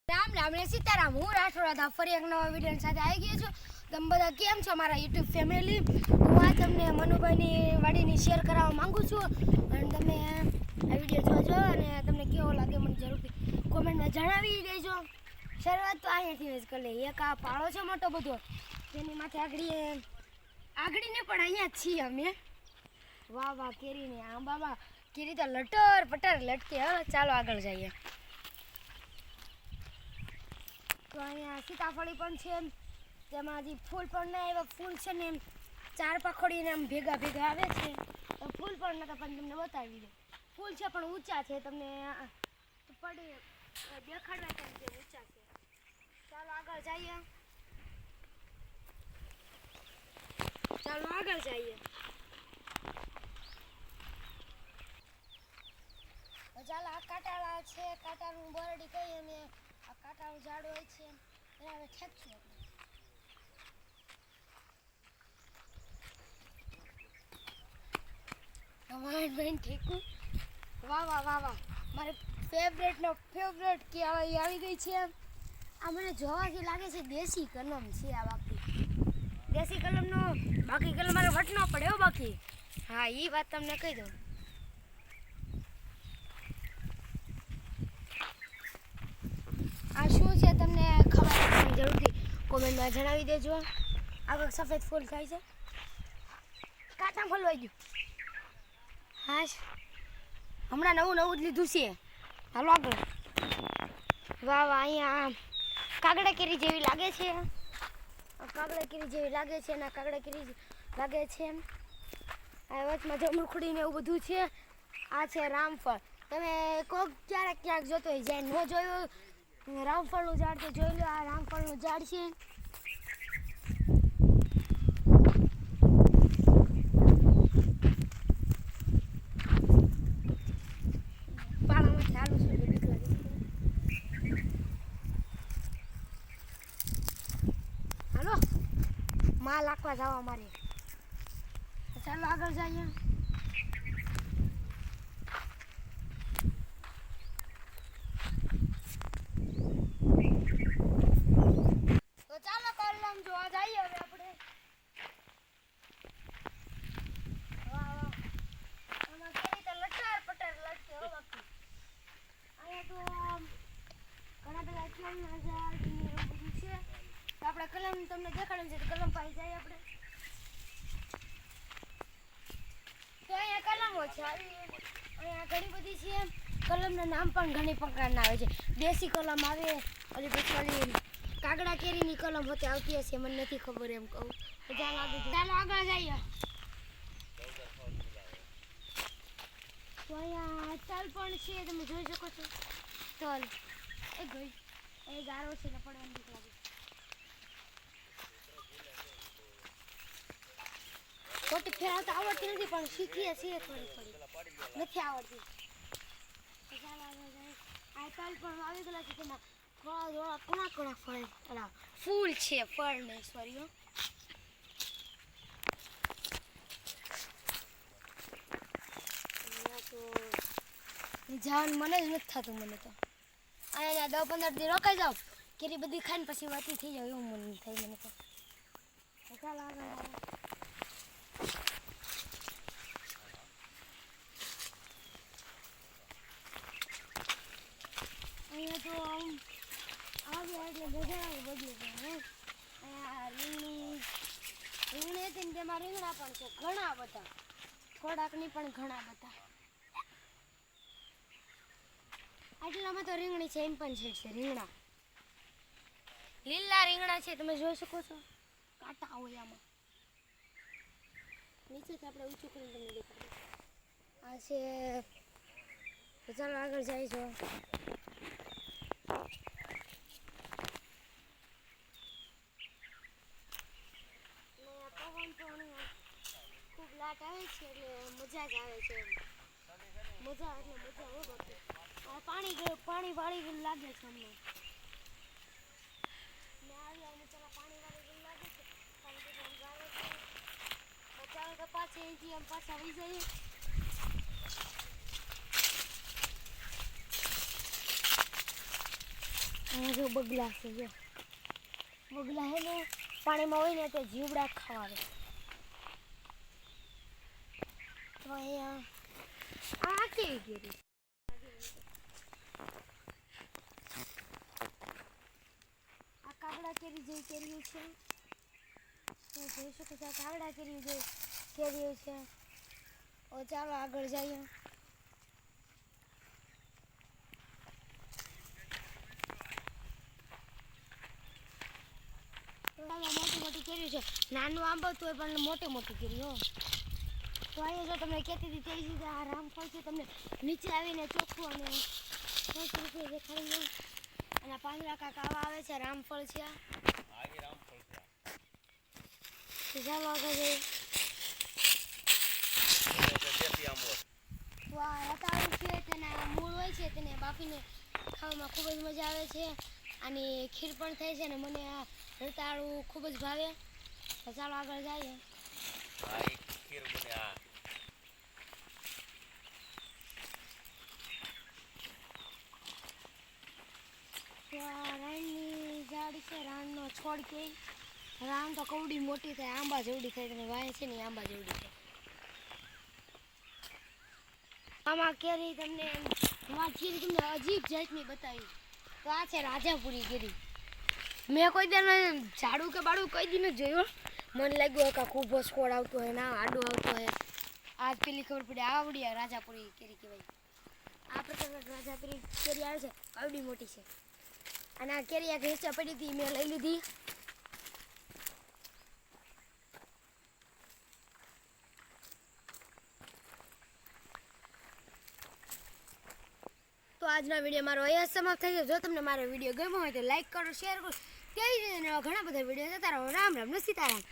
રામ રામ ને સીતારામ. હું રાઠોડા ફરી એક નવા વિડીયો સાથે આવી ગયો છું. તમે બધા કેમ છો મારા યુટ્યુબ ફેમિલી? હું આ તમને મનુભાઈની વાડીની શેર કરાવવા માંગુ છું અને તમે આ વિડીયો જોજો અને તમને કેવો લાગે મને જરૂરથી કોમેન્ટમાં જણાવી દેજો. શરૂઆત તો અહીંયાથી જ કરી લઈએ. એક આ પાળો છે મોટો બધો, તેની માથે આગળીને પણ અહીંયા જ છીએ અમે. વાહ વાહ કેરીને આમ બાબા, કેરી તો લટર પટર લટકે. હવે ચાલો આગળ જઈએ. તો અહીંયા સીતાફળી પણ છે, તેમાં હજી ફૂલ પણ ના એવા ફૂલ છે ને એમ ચાર પાખડીને આમ ભેગા ભેગા આવે છે. તો ફૂલ પણ નતા પણ તમને બતાવી દઉં. ફૂલ છે પણ ઊંચા છે, તમને પડી દેખાડવા કેમ કે ઊંચા છે. ચાલો આગળ જઈએ. ચાલો આ કાંટાળા છે, કાંટાનું બરડી કહીએ અમે. આ કાંટાનું ઝાડ હોય છે એને હવે ઠેકશું આપણે. ઠેકું. વાહ વાહ વાહ વાહ, મારે ફેવરેટ કે આવી ગઈ છે. આ મને જોવાથી લાગે છે દેશી કલમ છે. આ બાકી દેશી કલમનો બાકી કલમ મારે વટ ન પડે હો બાકી. હા, એ વાત તમને કહી દઉં. આ શું છે તમને ખબર જરૂરથી કોમેન્ટમાં જણાવી દેજો. આગળ સફેદ ફૂલ થાય છે, કાંટા ફોલવાઈ ગયું. હા, હમણાં નવું જ લીધું છે. હાલો આગળ. વાહ વાહ, અહીંયા કાગડા કેરી જેવી લાગે છે. કાગડા કેરી જેવી લાગે છે ને કાગડા કેરી લાગે છે. આ વચમાં જમરૂખડીને એવું બધું છે. આ છે રામફળ. તમે કોક ક્યાંક જોતો હોય, જ્યાં ન જોયું રામફળનું ઝાડ તો જોઈ લો. આ રામફળનું ઝાડ છે. પાણામાં ચાલુ છે, બીક લાગે છે. હાલો માલ આખવા જવા મારે. ચાલો આગળ જઈએ. તો ચાલો કલમ જોવા જઈએ હવે આપણે. વાહ વાહ, આમાં કેરી તો લટર પટર લટકે હો બાકી. અહીંયા તો ઘણા બધા કલમના ઝાડ ને એવું બધું છે. તો આપણે કલમ તમને દેખાડે છે, કલમ પાસે જઈએ આપણે. તો અહીંયા કલમો છે. અહીંયા ઘણી બધી છે. કલમના નામ પણ ઘણી પ્રકારના આવે છે. દેશી કલમ આવે, ઓલી પછી કાગડા કેરીની કલમ હોતે આવતી હશે, મને નથી ખબર એમ કહું. ચાલો આગળ જઈએ. તો અહીંયા તલ પણ છે, તમે જોઈ શકો છો. તલ એ ગઈ એ ગારો છે ને પડવાની બીક લાગે. ખોટી ફેરવતા આવડતી નથી પણ શીખીએ છીએ થોડી નથી આવડતી. ચાલો આગળ જાય. આ તલ પણ આવી ગયેલા છે, તેમાં થોડા ઘણા ફળ ફૂલ છે, ફળ નહીં સોરી. જવાનું મને જ નથી થતું. મને તો અહીંયા 10-15 દી રોકાઈ જાવ, કેરી બધી ખાઈને પછી વાતી થઈ જાય એવું મન થાય મને તો. ચાલો આગળ. અહીંયા તો આવ્યા એટલે મજા આવે બધી. અહીંયા રીંગણી હતી ને તેમાં રીંગણા પણ છે ઘણા બધા, થોડાકની પણ ઘણા બધા. આટલામાં તો રીંગણી છે, એમ પણ છે રીંગણા, લીલા રીંગણા છે. તમે જોઈ શકો છો, કાંટા હોય આમાં. નીચેથી આપણે ઊંચું કરીને તમને દેખાડો. આ છે. તો ચાલો આગળ જાય છો. પવન પણ ખૂબ લાટ આવે છે એટલે મજા જ આવે છે. મજા હો બાકી. પાણી વાળી લાગે છે અમને. આવ્યા પેલા પાણી વાળી લાગે છે. ચાલો તો પાછી અહીંથી આમ પાછા આવી જઈએ. આ જો બગલા છે જો બગલા હે ને પાણીમાં હોય ને તે જીવડા ખાવા તો અહીંયા આ કેવી કેરી આ કાગડા કેરી જેવી કેરીઓ છે જોઈ શકો છો કાગડા કેરી જેવી કેરીઓ છે ચાલો આગળ જઈએ મોટી મોટી કેરી છે નાનું આંબો તો પણ મોટી મોટી કેરી હો તો અહીંયા જો તમને કહેતી હતી તેવી રીતે આ રામફળ છે તમને નીચે આવીને ચોખ્ખું અને મસ્ત રીતે દેખાડી અને પાંદડા કાંક આવા આવે છે રામફળ છે ચાલો આગળ જઈએ તો આ રતાળું છે તેના મૂળ હોય છે તેને બાફીને ખાવામાં ખૂબ જ મજા આવે છે અને ખીર પણ થાય છે અને મને આ રતાળું ખૂબ જ ભાવે તો ચાલો આગળ જઈએ તો આ રાણની ઝાડ છે રાણનો છોડ કે રાણ તો કવડી મોટી થાય આંબા જેવડી થાય તમે વાય છે ને આંબા જેવડી થાય આમાં કેરી તમને કેરી તમને અજીબ જાતની બતાવી તો આ છે રાજાપુરી કેરી મેં કોઈ દી ઝાડું કે બાળું કોઈ દી નથી જોયું મને લાગ્યું કે ખૂબ સ્કોડ આવતો હોય ના આડો આવતો હોય આજ પેલી ખબર પડી આવડી રાજાપુરી કેરી કહેવાય આ પ્રકારની રાજાપુરી કેરી આવે છે આવડી મોટી છે અને આ કેરી એક હિસ્સા પડી હતી મેં લઈ લીધી તો આજનો વિડીયો મારો અહીંયા સમાપ્ત થઈ ગયો જો તમને મારો વિડીયો ગમ્યો હોય તો લાઈક કરો શેર કરો તેવી રીતે ઘણા બધા વિડીયો જતા રહો રામ રામ ને સીતારામ